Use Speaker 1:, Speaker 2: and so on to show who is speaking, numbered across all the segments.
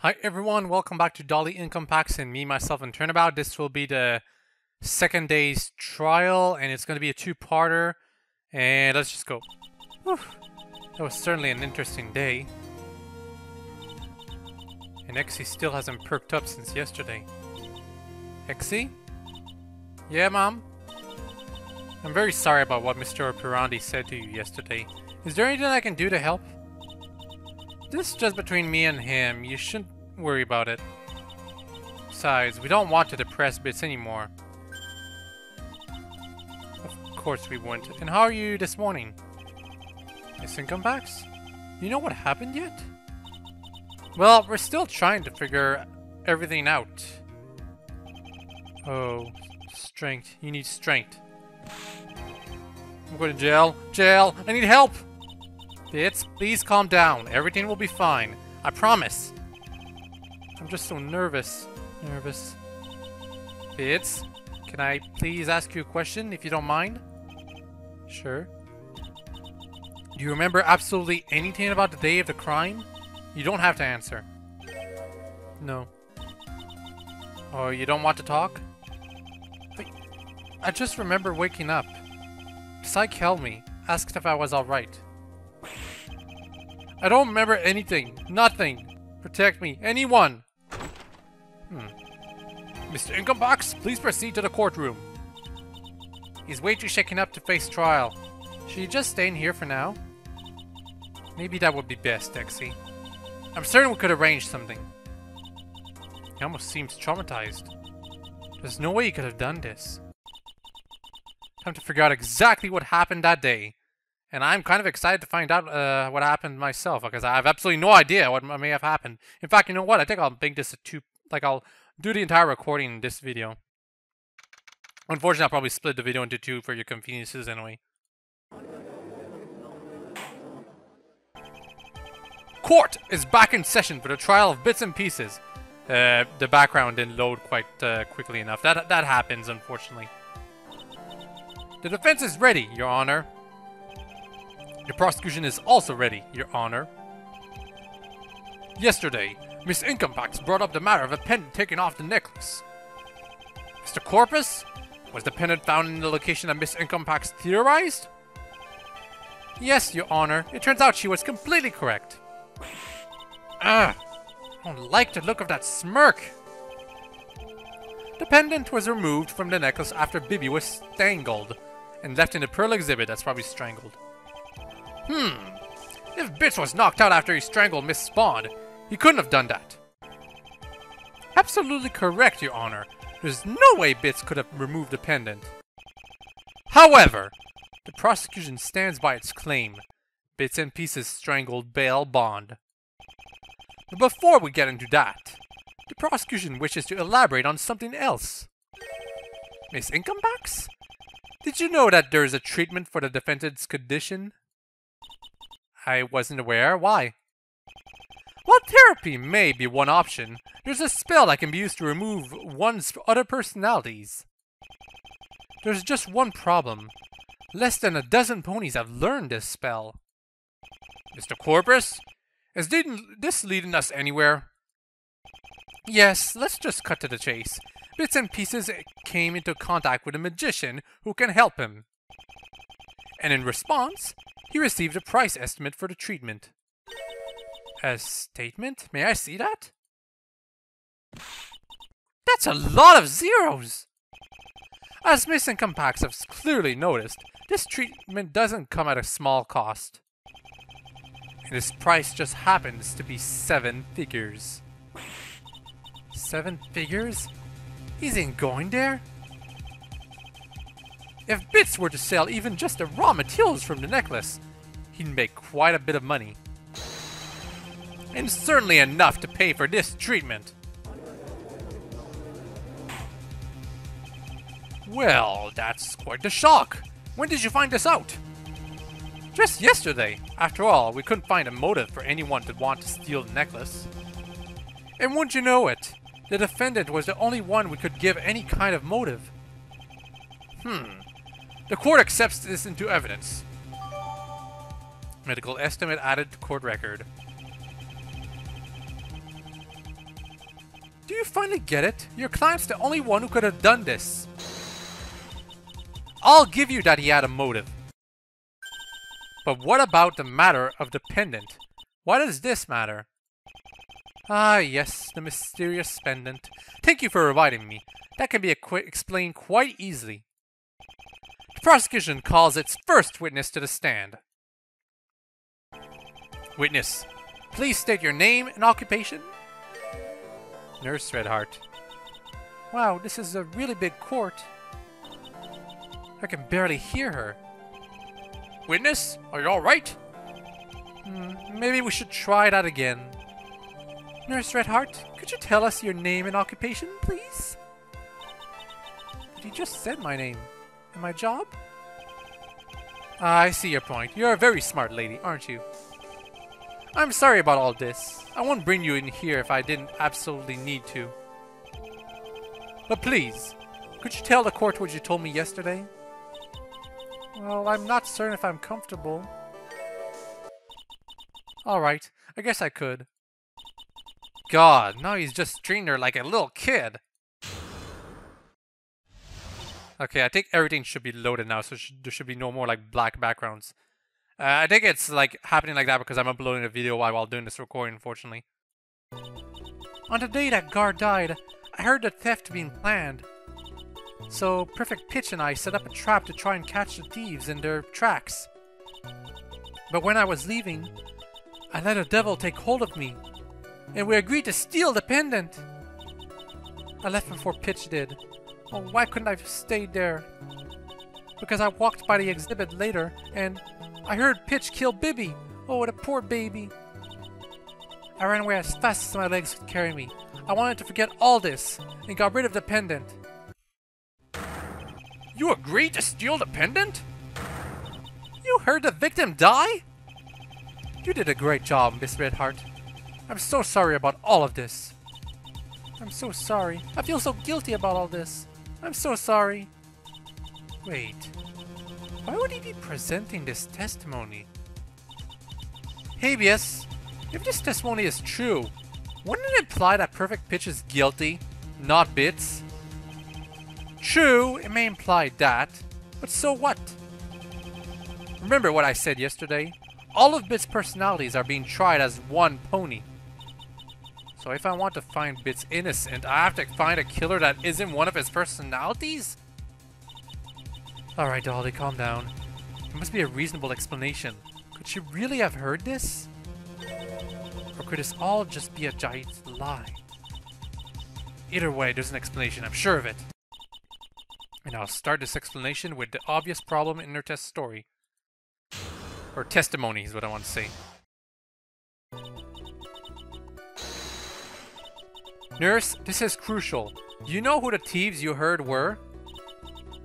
Speaker 1: Hi everyone, welcome back to Doli, Incapax, and me, myself, and Turnabout. This will be the second day's trial, and it's going to be a two-parter. And let's just go. Whew. That was certainly an interesting day. And Exy still hasn't perked up since yesterday. Exy? Yeah, Mom? I'm very sorry about what Mr. Pirandi said to you yesterday. Is there anything I can do to help? This is just between me and him. You shouldn't worry about it. Besides, we don't want to depress Bits anymore. Of course we wouldn't. And how are you this morning? Miss Incapax? You know what happened yet? Well, we're still trying to figure everything out. Oh, strength. You need strength. I'm going to jail. Jail! I need help! Bits, please calm down. Everything will be fine. I promise. I'm just so nervous. Bits, can I please ask you a question, if you don't mind? Sure. Do you remember absolutely anything about the day of the crime? You don't have to answer. No. Oh, you don't want to talk? I just remember waking up. Psych held me, asked if I was alright. I don't remember anything. Nothing. Protect me. Anyone. Mr. Incapax, please proceed to the courtroom. He's way too shaken up to face trial. Should you just stay in here for now? Maybe that would be best, Exy. I'm certain we could arrange something. He almost seems traumatized. There's no way he could have done this. Time to figure out exactly what happened that day. And I'm kind of excited to find out what happened myself, because I have absolutely no idea what may have happened. In fact, you know what? I think I'll make this a I'll do the entire recording in this video. Unfortunately, I'll probably split the video into two for your conveniences anyway. Court is back in session for the trial of Bits and Pieces. The background didn't load quite quickly enough. That happens, unfortunately. The defense is ready, Your Honor. The prosecution is also ready, Your Honor. Yesterday, Miss Incapax brought up the matter of a pendant taken off the necklace. Mr. Corpus? Was the pendant found in the location that Miss Incapax theorized? Yes, Your Honor. It turns out she was completely correct. I don't like the look of that smirk. The pendant was removed from the necklace after Bibi was strangled and left in the pearl exhibit. That's probably strangled. If Bits was knocked out after he strangled Miss Spawn, he couldn't have done that. Absolutely correct, Your Honor. There's no way Bits could have removed the pendant. However, the prosecution stands by its claim. Bits and Pieces strangled bail bond. But before we get into that, the prosecution wishes to elaborate on something else. Miss Incapax? Did you know that there is a treatment for the defendant's condition? I wasn't aware. Why? While therapy may be one option, there's a spell that can be used to remove one's other personalities. There's just one problem. Less than a dozen ponies have learned this spell. Mr. Corpus? Is this leading us anywhere? Yes, let's just cut to the chase. Bits and Pieces came into contact with a magician who can help him. And in response, he received a price estimate for the treatment. A statement? May I see that? That's a lot of zeros! As Miss Incapax has clearly noticed, this treatment doesn't come at a small cost. And this price just happens to be 7 figures. 7 figures? He ain't going there? If Bits were to sell even just the raw materials from the necklace, he'd make quite a bit of money. And certainly enough to pay for this treatment. Well, that's quite the shock. When did you find this out? Just yesterday. After all, we couldn't find a motive for anyone to want to steal the necklace. And wouldn't you know it, the defendant was the only one we could give any kind of motive. The court accepts this into evidence. Medical estimate added to court record. Do you finally get it? Your client's the only one who could have done this. I'll give you that he had a motive. But what about the matter of the pendant? Why does this matter? Ah, yes, the mysterious pendant. Thank you for reminding me. That can be explained quite easily. The prosecution calls its first witness to the stand. Witness, please state your name and occupation. Nurse Redheart. Wow, this is a really big court. I can barely hear her. Witness, are you alright? Maybe we should try that again. Nurse Redheart, could you tell us your name and occupation, please? But you just said my name. And my job? I see your point. You're a very smart lady, aren't you? I'm sorry about all this. I won't bring you in here if I didn't absolutely need to. But please, could you tell the court what you told me yesterday? Well, I'm not certain if I'm comfortable. Alright, I guess I could. God, now he's just treating her like a little kid. Okay, I think everything should be loaded now, so there should be no more like black backgrounds. I think it's like happening like that because I'm uploading a video while doing this recording, unfortunately. On the day that guard died, I heard the theft being planned. So Perfect Pitch and I set up a trap to try and catch the thieves in their tracks. But when I was leaving, I let a devil take hold of me, and we agreed to steal the pendant. I left before Pitch did. Oh, why couldn't I have stayed there? Because I walked by the exhibit later, and I heard Pitch kill Bibby. Oh, the poor baby. I ran away as fast as my legs could carry me. I wanted to forget all this, and got rid of the pendant. You agreed to steal the pendant? You heard the victim die? You did a great job, Miss Redheart. I'm so sorry about all of this. I'm so sorry. I feel so guilty about all this. I'm so sorry. Wait. Why would he be presenting this testimony? Habeas, if this testimony is true, wouldn't it imply that Perfect Pitch is guilty, not Bits? True, it may imply that, but so what? Remember what I said yesterday? All of Bits' personalities are being tried as one pony. So if I want to find Bits innocent, I have to find a killer that isn't one of his personalities? Alright, Doli, calm down. There must be a reasonable explanation. Could she really have heard this? Or could this all just be a giant lie? Either way, there's an explanation, I'm sure of it. And I'll start this explanation with the obvious problem in her test story. Or testimony is what I want to say. Nurse, this is crucial. Do you know who the thieves you heard were?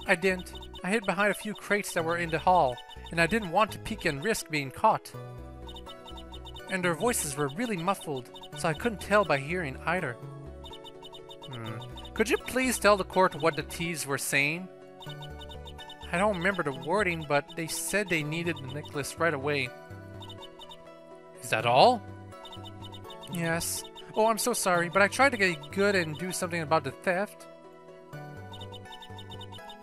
Speaker 1: I didn't. I hid behind a few crates that were in the hall, and I didn't want to peek and risk being caught. And their voices were really muffled, so I couldn't tell by hearing either. Could you please tell the court what the thieves were saying? I don't remember the wording, but they said they needed the necklace right away. Is that all? Yes. Oh, I'm so sorry, but I tried to get good and do something about the theft.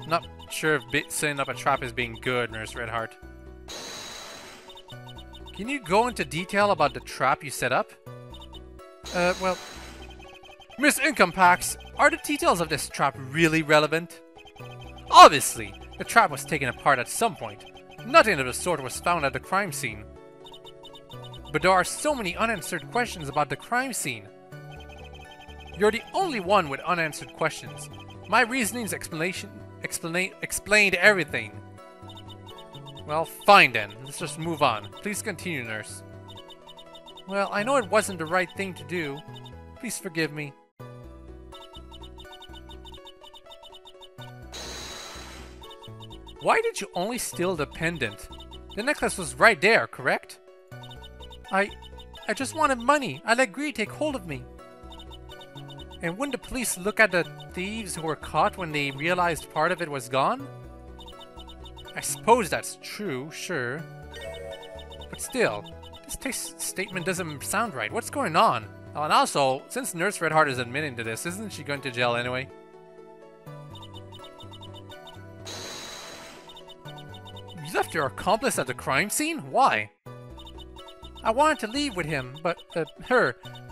Speaker 1: Not sure if setting up a trap is being good, Nurse Redheart. Can you go into detail about the trap you set up? Well... Miss Incapax, are the details of this trap really relevant? Obviously, the trap was taken apart at some point. Nothing of the sort was found at the crime scene. But there are so many unanswered questions about the crime scene. You're the only one with unanswered questions. My reasoning's explained everything. Well, fine then. Let's just move on. Please continue, nurse. Well, I know it wasn't the right thing to do. Please forgive me. Why did you only steal the pendant? The necklace was right there, correct? I just wanted money. I let greed take hold of me. And wouldn't the police look at the thieves who were caught when they realized part of it was gone? I suppose that's true, sure. But still, This statement doesn't sound right. What's going on? Oh, and also, since Nurse Redheart is admitting to this, isn't she going to jail anyway? You left your accomplice at the crime scene? Why? I wanted to leave with him, but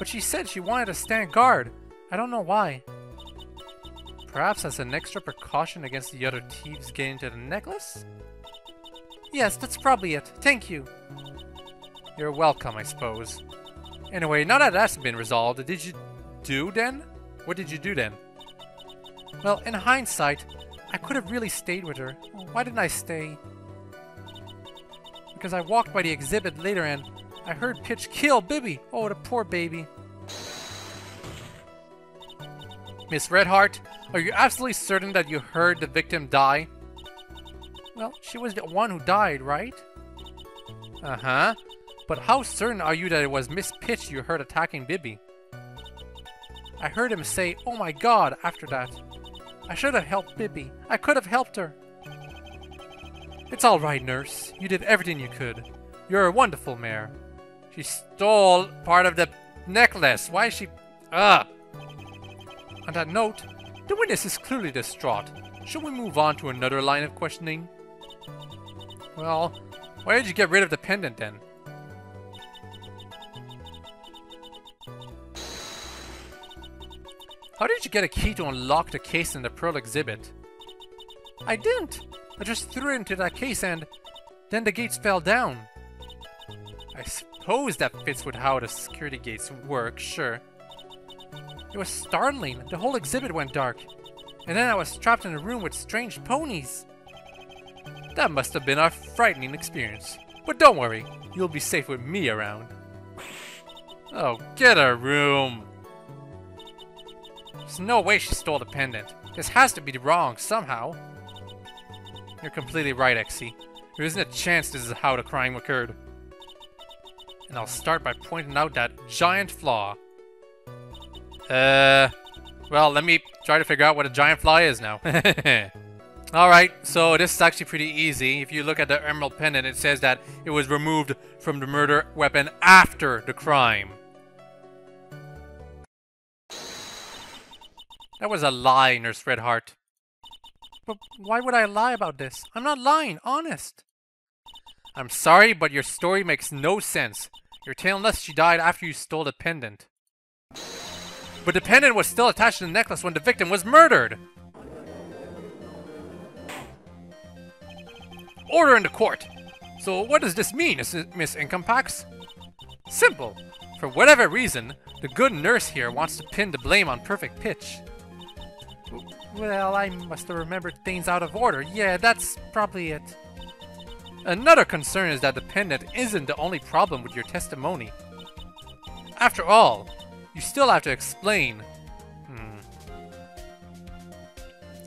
Speaker 1: she said she wanted to stand guard. I don't know why. Perhaps as an extra precaution against the other thieves getting to the necklace? Yes, that's probably it. Thank you. You're welcome, I suppose. Anyway, now that that's been resolved, what did you do then? Well, in hindsight, I could have really stayed with her. Why didn't I stay? Because I walked by the exhibit later and I heard Pitch kill Bibby. Oh, the poor baby. Miss Redheart, are you absolutely certain that you heard the victim die? Well, she was the one who died, right? Uh-huh. But how certain are you that it was Miss Pitch you heard attacking Bibby? I heard him say, "Oh my God," after that. I should have helped Bibby. I could have helped her. It's all right, Nurse. You did everything you could. You're a wonderful mayor. She stole part of the necklace. Why is she... Ugh! On that note, the witness is clearly distraught. Should we move on to another line of questioning? Well, why did you get rid of the pendant then? How did you get a key to unlock the case in the Pearl exhibit? I didn't. I just threw it into that case and then the gates fell down. I suppose that fits with how the security gates work, sure. It was startling. The whole exhibit went dark. And then I was trapped in a room with strange ponies. That must have been a frightening experience. But don't worry, you'll be safe with me around. Oh, get a room. There's no way she stole the pendant. This has to be wrong somehow. You're completely right, Exy. There isn't a chance this is how the crime occurred. And I'll start by pointing out that giant flaw. Well, let me try to figure out what a giant flaw is now. Alright, so this is actually pretty easy. If you look at the emerald pendant, it says that it was removed from the murder weapon after the crime. That was a lie, Nurse Redheart. But why would I lie about this? I'm not lying, honest. I'm sorry, but your story makes no sense. You're telling us she died after you stole the pendant. But the pendant was still attached to the necklace when the victim was murdered. Order in the court. So what does this mean, Miss Incapax? Simple. For whatever reason, the good nurse here wants to pin the blame on Perfect Pitch. Well, I must have remembered things out of order. Yeah, that's probably it. Another concern is that the pendant isn't the only problem with your testimony. After all, you still have to explain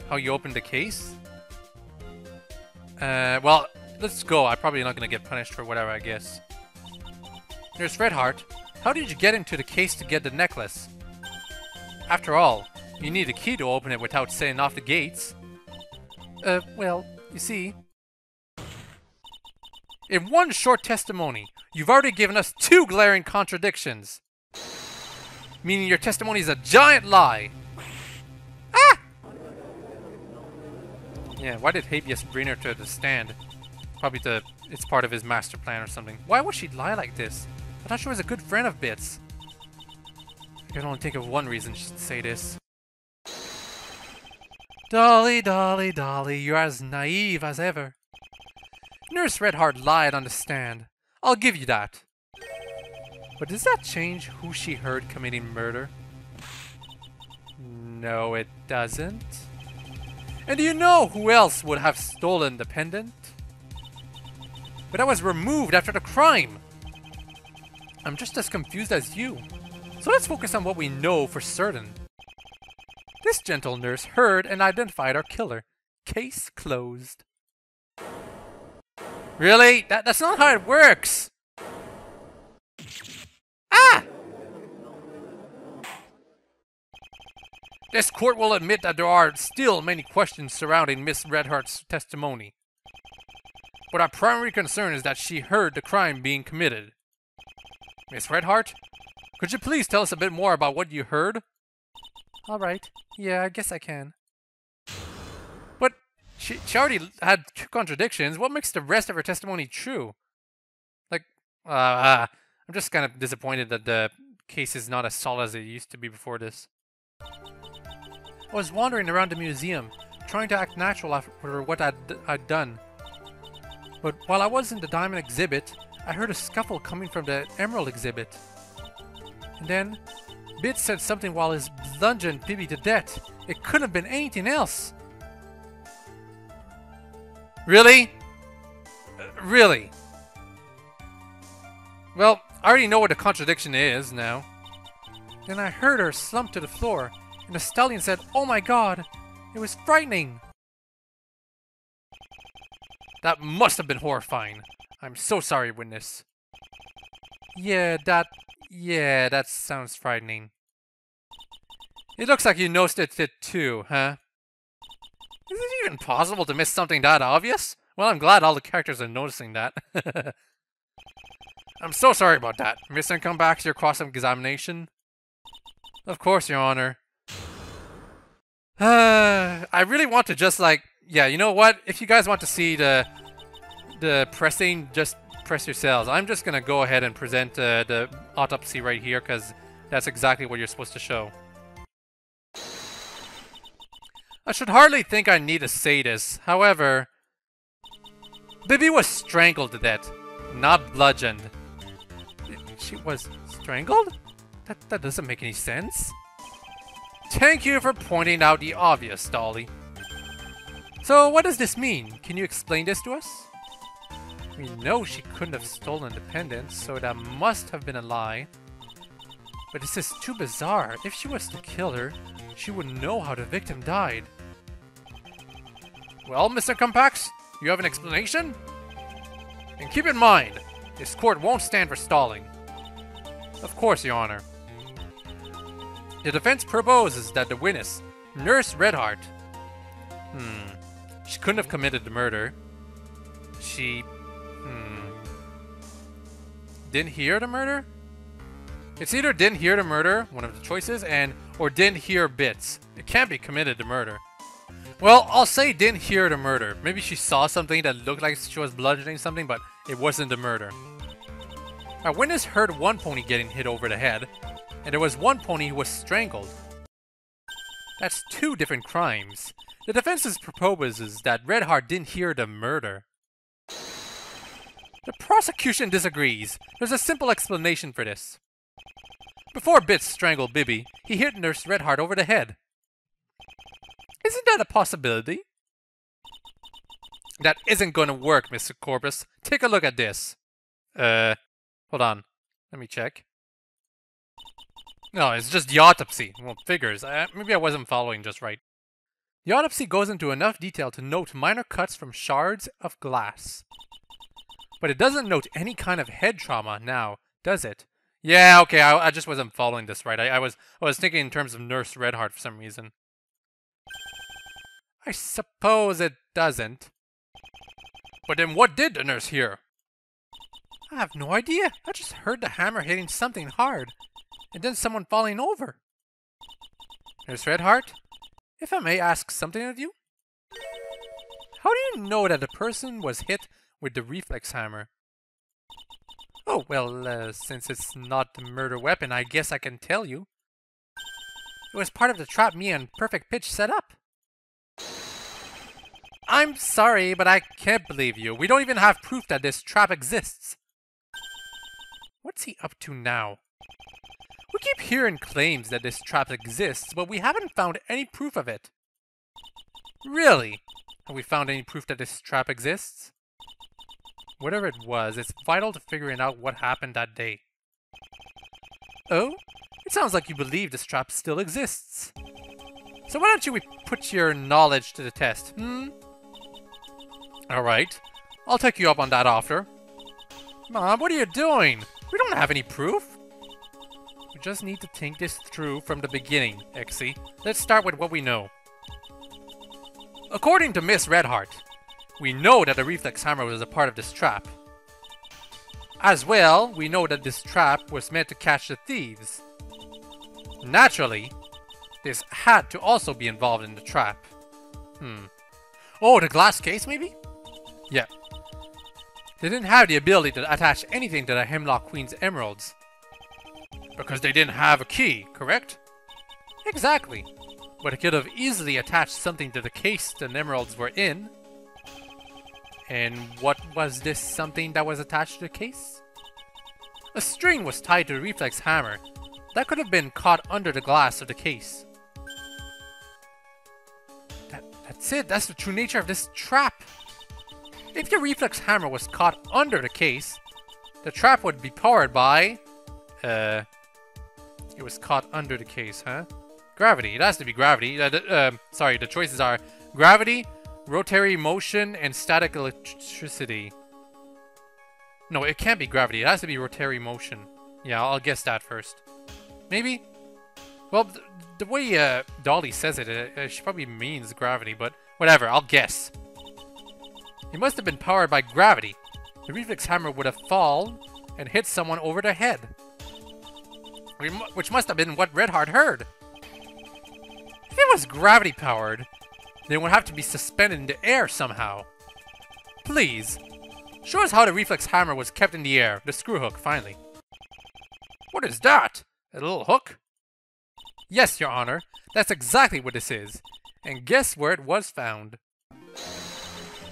Speaker 1: how you opened the case? Well, let's go. I'm probably not going to get punished for whatever, I guess. Nurse Redheart, how did you get into the case to get the necklace? After all, you need a key to open it without setting off the gates. Well, you see... In one short testimony, you've already given us 2 glaring contradictions. Meaning your testimony is a giant lie. Ah! Yeah, why did Habeas bring her to the stand? Probably it's part of his master plan or something. Why would she lie like this? I thought she was a good friend of Bit's. I can only think of one reason she'd say this. Dolly, Dolly, Dolly, you're as naive as ever. Nurse Redheart lied on the stand. I'll give you that. But does that change who she heard committing murder? No, it doesn't. And do you know who else would have stolen the pendant? But that was removed after the crime. I'm just as confused as you. So let's focus on what we know for certain. This gentle nurse heard and identified our killer. Case closed. Really? That's not how it works! Ah! This court will admit that there are still many questions surrounding Miss Redheart's testimony. But our primary concern is that she heard the crime being committed. Miss Redheart, could you please tell us a bit more about what you heard? Alright, yeah, I guess I can. But she already had 2 contradictions. What makes the rest of her testimony true? Like, I'm just kind of disappointed that the case is not as solid as it used to be before this. I was wandering around the museum, trying to act natural after what I'd done. But while I was in the diamond exhibit, I heard a scuffle coming from the emerald exhibit. And then, Bits said something while he's bludgeoned Bibi to death. It couldn't have been anything else. Really? Really? Well, I already know what the contradiction is now. Then I heard her slump to the floor, and the stallion said, "Oh my god!" It was frightening. That must have been horrifying. I'm so sorry, witness. Yeah, that sounds frightening. It looks like you noticed it too, huh? Is it even possible to miss something that obvious? Well, I'm glad all the characters are noticing that. I'm so sorry about that. Miss Incapax, your cross-examination? Of course, Your Honor. I really want to just like... Yeah, you know what? If you guys want to see the pressing, just press yourselves. I'm just gonna go ahead and present the autopsy right here, because that's exactly what you're supposed to show. I should hardly think I need to say this. However, Bibi was strangled to death, not bludgeoned. She was strangled? That doesn't make any sense. Thank you for pointing out the obvious, Doli. So what does this mean? Can you explain this to us? We know she couldn't have stolen the pendant, so that must have been a lie. But this is too bizarre. If she was to kill her, she would know how the victim died. Well, Mr. Incapax, you have an explanation? And keep in mind, this court won't stand for stalling. Of course, Your Honor. The defense proposes that the witness, Nurse Redheart, she couldn't have committed the murder. She, didn't hear the murder? It's either didn't hear the murder, one of the choices, or didn't hear Bits. It can't be committed the murder. Well, I'll say didn't hear the murder. Maybe she saw something that looked like she was bludgeoning something, but it wasn't the murder. Our witness heard one pony getting hit over the head, and there was one pony who was strangled. That's 2 different crimes. The defense proposes that Redheart didn't hear the murder. The prosecution disagrees. There's a simple explanation for this. Before Bits strangled Bibi, he hit Nurse Redheart over the head. Isn't that a possibility? That isn't gonna work, Mr. Corpus. Take a look at this. Hold on. Let me check. No, it's just the autopsy. Well, figures. Maybe I wasn't following just right. The autopsy goes into enough detail to note minor cuts from shards of glass. But it doesn't note any kind of head trauma now, does it? Yeah, okay, I just wasn't following this right. I was thinking in terms of Nurse Redheart for some reason. I suppose it doesn't. But then what did the nurse hear? I have no idea. I just heard the hammer hitting something hard. And then someone falling over. Nurse Redheart, if I may ask something of you? How do you know that the person was hit with the reflex hammer? Oh, well, since it's not the murder weapon, I guess I can tell you. It was part of the trap me and Perfect Pitch set up. I'm sorry, but I can't believe you. We don't even have proof that this trap exists. What's he up to now? We keep hearing claims that this trap exists, but we haven't found any proof of it. Really? Have we found any proof that this trap exists? Whatever it was, it's vital to figuring out what happened that day. Oh? It sounds like you believe this trap still exists. So why don't you put your knowledge to the test, Alright. I'll take you up on that offer. Mom, what are you doing? We don't have any proof. We just need to think this through from the beginning, Exie. Let's start with what we know. According to Miss Redheart, we know that the reflex hammer was a part of this trap. As well, we know that this trap was meant to catch the thieves. Naturally, this had to also be involved in the trap. Oh, the glass case maybe? Yeah. They didn't have the ability to attach anything to the Hemlock Queen's emeralds. Because they didn't have a key, correct? Exactly. But it could have easily attached something to the case the emeralds were in. And what was this something that was attached to the case? A string was tied to the reflex hammer. That could have been caught under the glass of the case. That's it. That's the true nature of this trap. If your reflex hammer was caught under the case, the trap would be powered by... It was caught under the case, huh? Gravity. It has to be gravity. Sorry, the choices are gravity, rotary motion, and static electricity. No, it can't be gravity. It has to be rotary motion. Yeah, I'll guess that first. Maybe? Well, the way Doli says it, she probably means gravity, but whatever, I'll guess. It must have been powered by gravity. The reflex hammer would have fallen and hit someone over the head. Which must have been what Redheart heard. If it was gravity powered, then it would have to be suspended in the air somehow. Please, show us how the reflex hammer was kept in the air. The screw hook, finally. What is that? A little hook? Yes, Your Honor. That's exactly what this is. And guess where it was found?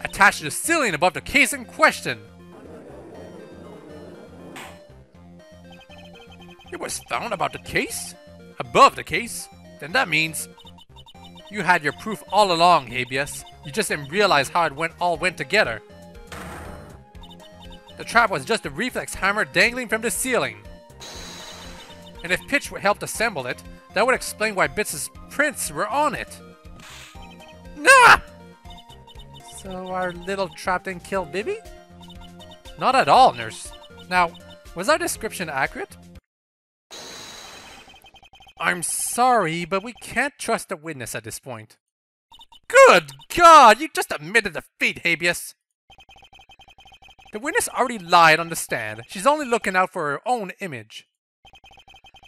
Speaker 1: Attached to the ceiling above the case in question. It was found about the case? Above the case? Then that means you had your proof all along, Habeas. You just didn't realize how it all went together. The trap was just a reflex hammer dangling from the ceiling. And if Pitch would help assemble it, that would explain why Bits' prints were on it. Nah! So our little trap didn't kill Bibby? Not at all, nurse. Now, was our description accurate? I'm sorry, but we can't trust the witness at this point. Good God! You just admitted defeat, Habeas! The witness already lied on the stand. She's only looking out for her own image.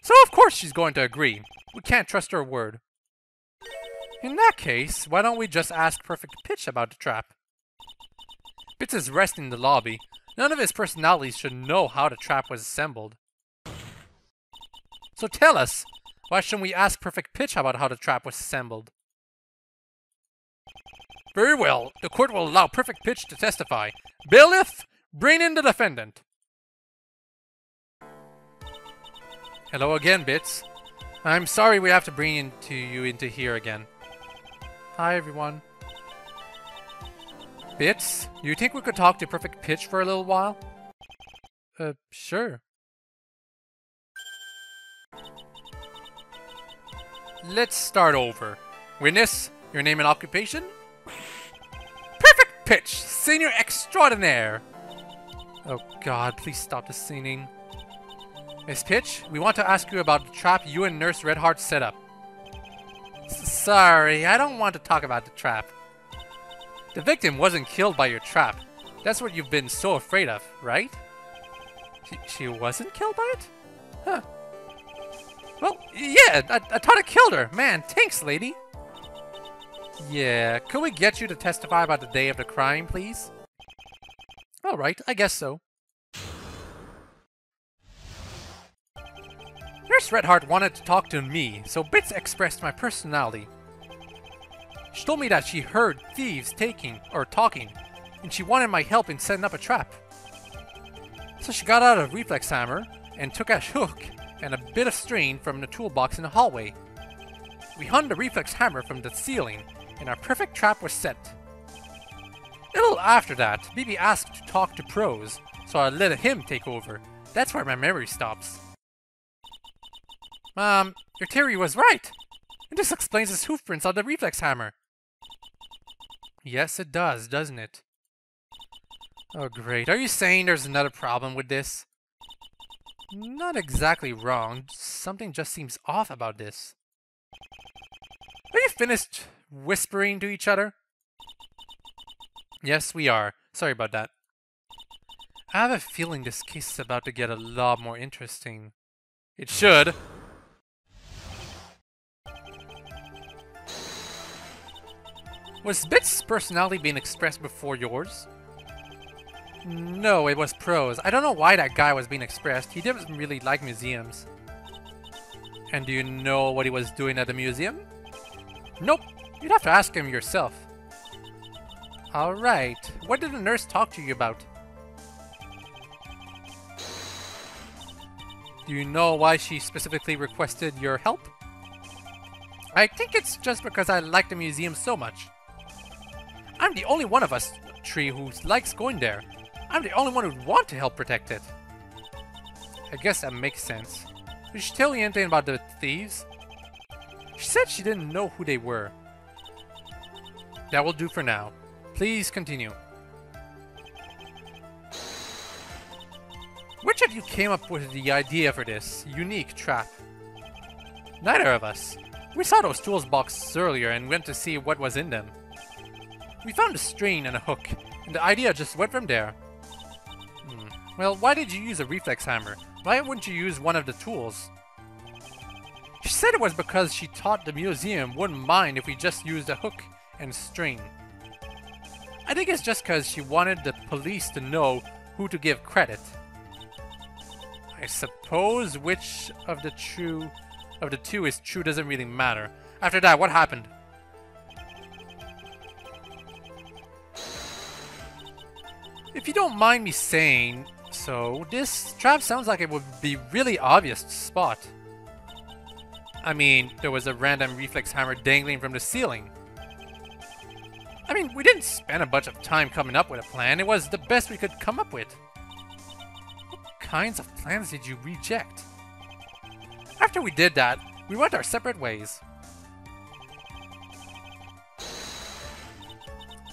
Speaker 1: So of course she's going to agree. We can't trust her word. In that case, why don't we just ask Perfect Pitch about the trap? Bits is resting in the lobby. None of his personalities should know how the trap was assembled. So tell us, why shouldn't we ask Perfect Pitch about how the trap was assembled? Very well. The court will allow Perfect Pitch to testify. Bailiff, bring in the defendant. Hello again, Bits. I'm sorry we have to bring you into here again. Hi, everyone. Bits, you think we could talk to Perfect Pitch for a little while? Sure. Let's start over. Witness, your name and occupation? Perfect Pitch, Senior Extraordinaire! Oh God, please stop the singing. Miss Pitch, we want to ask you about the trap you and Nurse Redheart set up. Sorry, I don't want to talk about the trap. The victim wasn't killed by your trap. That's what you've been so afraid of, right? She wasn't killed by it? Huh. Well, yeah, I thought it killed her. Man, thanks, lady. Yeah, could we get you to testify about the day of the crime, please? Alright, I guess so. Nurse Redheart wanted to talk to me, so Bits expressed my personality. She told me that she heard thieves talking, and she wanted my help in setting up a trap. So she got out a reflex hammer and took a hook and a bit of string from the toolbox in the hallway. We hung the reflex hammer from the ceiling, and our perfect trap was set. A little after that, BB asked to talk to Prose, so I let him take over. That's where my memory stops. Your theory was right! And this explains his hoof prints on the reflex hammer. Yes, it does, doesn't it? Oh, great. Are you saying there's another problem with this? Not exactly wrong. Something just seems off about this. Are you finished whispering to each other? Yes, we are. Sorry about that. I have a feeling this case is about to get a lot more interesting. It should. Was Bit's personality being expressed before yours? No, it was Prose. I don't know why that guy was being expressed. He didn't really like museums. And do you know what he was doing at the museum? Nope. You'd have to ask him yourself. Alright. What did the nurse talk to you about? Do you know why she specifically requested your help? I think it's just because I like the museum so much. I'm the only one of us three who likes going there. I'm the only one who'd want to help protect it. I guess that makes sense. Did she tell you anything about the thieves? She said she didn't know who they were. That will do for now. Please continue. Which of you came up with the idea for this unique trap? Neither of us. We saw those tools boxes earlier and went to see what was in them. We found a string and a hook, and the idea just went from there. Well, why did you use a reflex hammer? Why wouldn't you use one of the tools? She said it was because she thought the museum wouldn't mind if we just used a hook and string. I think it's just because she wanted the police to know who to give credit. I suppose which of the two is true doesn't really matter. After that, what happened? If you don't mind me saying so, this trap sounds like it would be really obvious to spot. I mean, there was a random reflex hammer dangling from the ceiling. I mean, we didn't spend a bunch of time coming up with a plan. It was the best we could come up with. What kinds of plans did you reject? After we did that, we went our separate ways.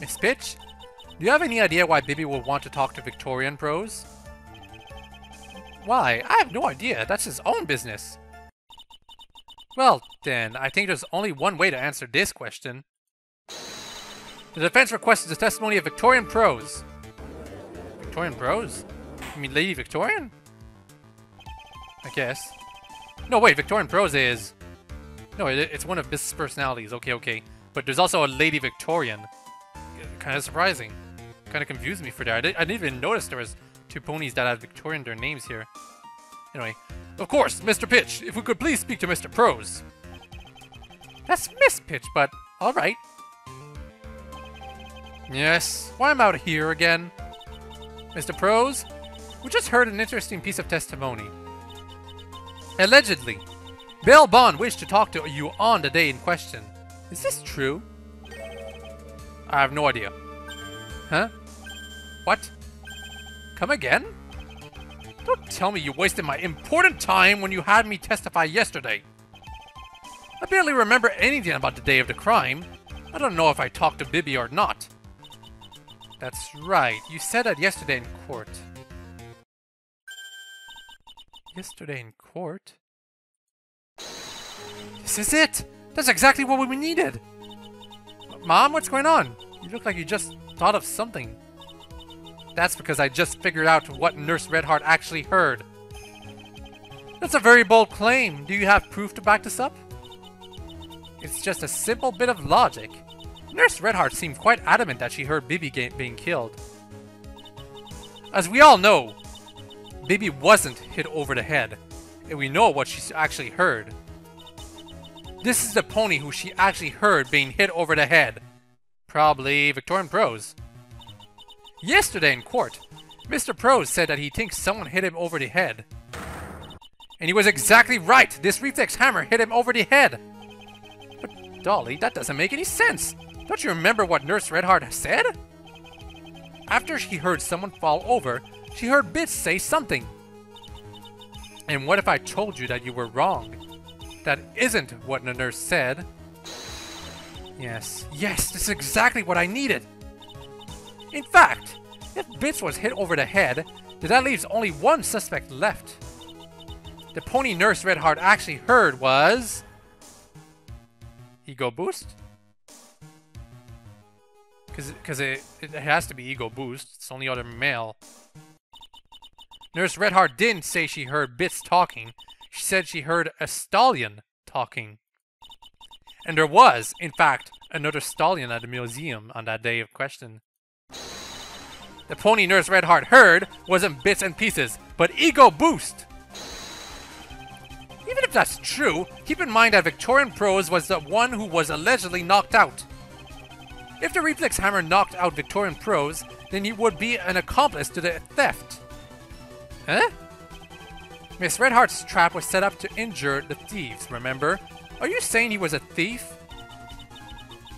Speaker 1: Miss Pitch, do you have any idea why Bibby will want to talk to Victorian Prose? Why? I have no idea. That's his own business. Well, then, I think there's only one way to answer this question. The defense requests the testimony of Victorian Prose. Victorian Prose? You mean Lady Victorian? I guess. No, wait, Victorian Prose is... No, it's one of Biss's personalities. Okay. But there's also a Lady Victorian. Kind of surprising. Kind of confused me for that. I didn't even notice there was two ponies that had Victorian their names here. Anyway, of course, Mr. Pitch, if we could please speak to Mr. Prose. That's Miss Pitch, but alright. Yes, why I'm out here again? Mr. Prose, we just heard an interesting piece of testimony. Allegedly, Belle Bond wished to talk to you on the day in question. Is this true? I have no idea. Huh? What? Come again? Don't tell me you wasted my important time when you had me testify yesterday. I barely remember anything about the day of the crime. I don't know if I talked to Bibby or not. That's right. You said that yesterday in court. Yesterday in court? This is it! That's exactly what we needed! Mom, what's going on? You look like you just thought of something. That's because I just figured out what Nurse Redheart actually heard. That's a very bold claim. Do you have proof to back this up? It's just a simple bit of logic. Nurse Redheart seemed quite adamant that she heard Bibby being killed. As we all know, Bibby wasn't hit over the head, and we know what she actually heard. This is the pony who she actually heard being hit over the head. Probably Victorian Prose. Yesterday in court, Mr. Prose said that he thinks someone hit him over the head. And he was exactly right! This reflex hammer hit him over the head! But Dolly, that doesn't make any sense! Don't you remember what Nurse Redheart said? After she heard someone fall over, she heard Bits say something. And what if I told you that you were wrong? That isn't what the nurse said. Yes, this is exactly what I needed! In fact, if Bits was hit over the head, then that leaves only one suspect left. The pony Nurse Redheart actually heard was... Ego Boost? Because it has to be Ego Boost. It's the only other male. Nurse Redheart didn't say she heard Bits talking. She said she heard a stallion talking. And there was, in fact, another stallion at the museum on that day of question. The pony Nurse Redheart heard wasn't Bits and Pieces, but Ego Boost! Even if that's true, keep in mind that Victorian Prose was the one who was allegedly knocked out. If the Reflex Hammer knocked out Victorian Prose, then he would be an accomplice to the theft. Huh? Miss Redheart's trap was set up to injure the thieves, remember? Are you saying he was a thief?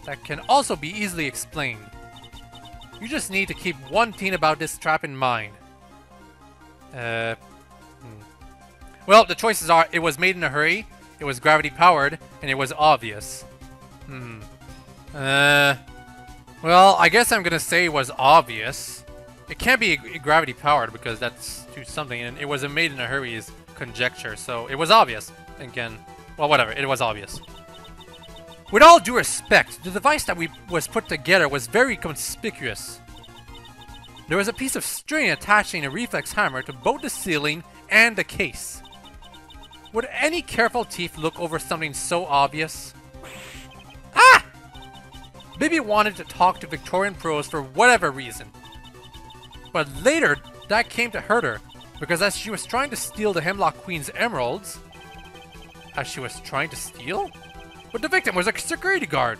Speaker 1: That can also be easily explained. You just need to keep one thing about this trap in mind. Well, the choices are, it was made in a hurry, it was gravity-powered, and it was obvious. Well, I guess I'm gonna say it was obvious. It can't be gravity-powered because that's too something, and it was a made in a hurry is conjecture, so it was obvious. Again, well, whatever, it was obvious. With all due respect, the device that was put together was very conspicuous. There was a piece of string attaching a reflex hammer to both the ceiling and the case. Would any careful thief look over something so obvious? Ah! Bibi wanted to talk to Victorian Prose for whatever reason. But later, that came to hurt her, because as she was trying to steal the Hemlock Queen's emeralds... As she was trying to steal? But the victim was a security guard!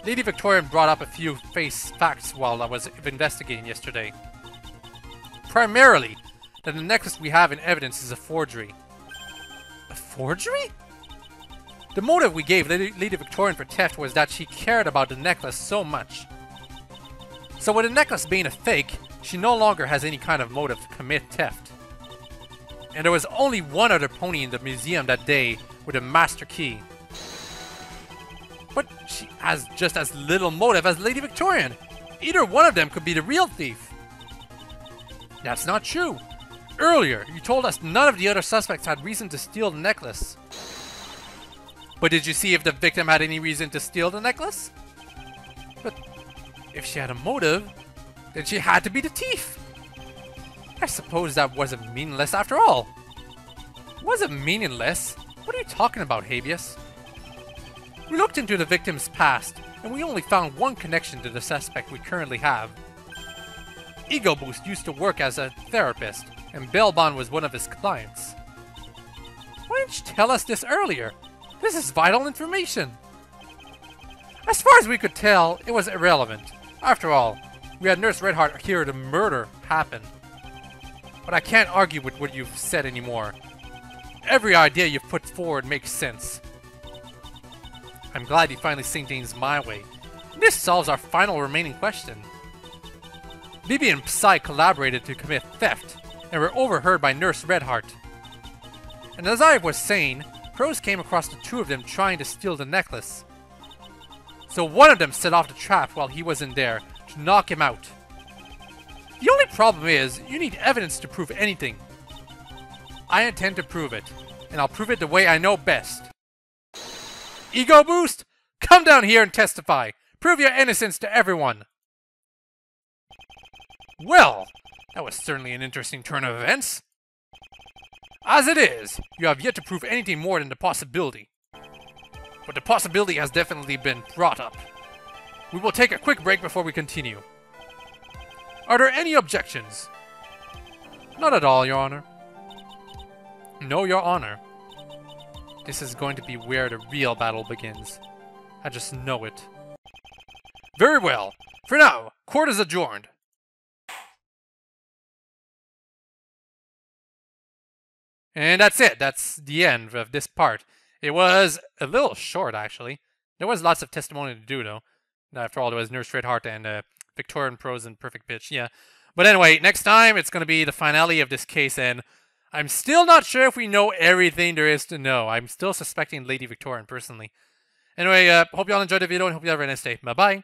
Speaker 1: Lady Victorian brought up a few facts while I was investigating yesterday. Primarily, that the necklace we have in evidence is a forgery. A forgery? The motive we gave Lady Victorian for theft was that she cared about the necklace so much. So with the necklace being a fake, she no longer has any kind of motive to commit theft. And there was only one other pony in the museum that day with a master key. But she has just as little motive as Lady Victorian. Either one of them could be the real thief. That's not true. Earlier, you told us none of the other suspects had reason to steal the necklace. But did you see if the victim had any reason to steal the necklace? But if she had a motive, then she had to be the thief. I suppose that wasn't meaningless after all. Wasn't meaningless? What are you talking about, Habeas? We looked into the victim's past, and we only found one connection to the suspect we currently have. Ego Boost used to work as a therapist, and Bellbond was one of his clients. Why didn't you tell us this earlier? This is vital information. As far as we could tell, it was irrelevant. After all, we had Nurse Redheart hear the murder happen. But I can't argue with what you've said anymore. Every idea you've put forward makes sense. I'm glad you finally seen things my way. This solves our final remaining question. Bibi and Psy collaborated to commit theft, and were overheard by Nurse Redheart. And as I was saying, Prose came across the two of them trying to steal the necklace. So one of them set off the trap while he was in there, to knock him out. The only problem is, you need evidence to prove anything. I intend to prove it, and I'll prove it the way I know best. Ego Boost, come down here and testify. Prove your innocence to everyone. Well, that was certainly an interesting turn of events. As it is, you have yet to prove anything more than the possibility. But the possibility has definitely been brought up. We will take a quick break before we continue. Are there any objections? Not at all, Your Honor. No, Your Honor. This is going to be where the real battle begins. I just know it. Very well. For now, court is adjourned. And that's it. That's the end of this part. It was a little short, actually. There was lots of testimony to do, though. After all, there was Nurse Redheart and Victorian Prose and Perfect Bitch, yeah. But anyway, next time, it's going to be the finale of this case, and I'm still not sure if we know everything there is to know. I'm still suspecting Lady Victorian, personally. Anyway, hope you all enjoyed the video, and hope you have a nice day. Bye-bye.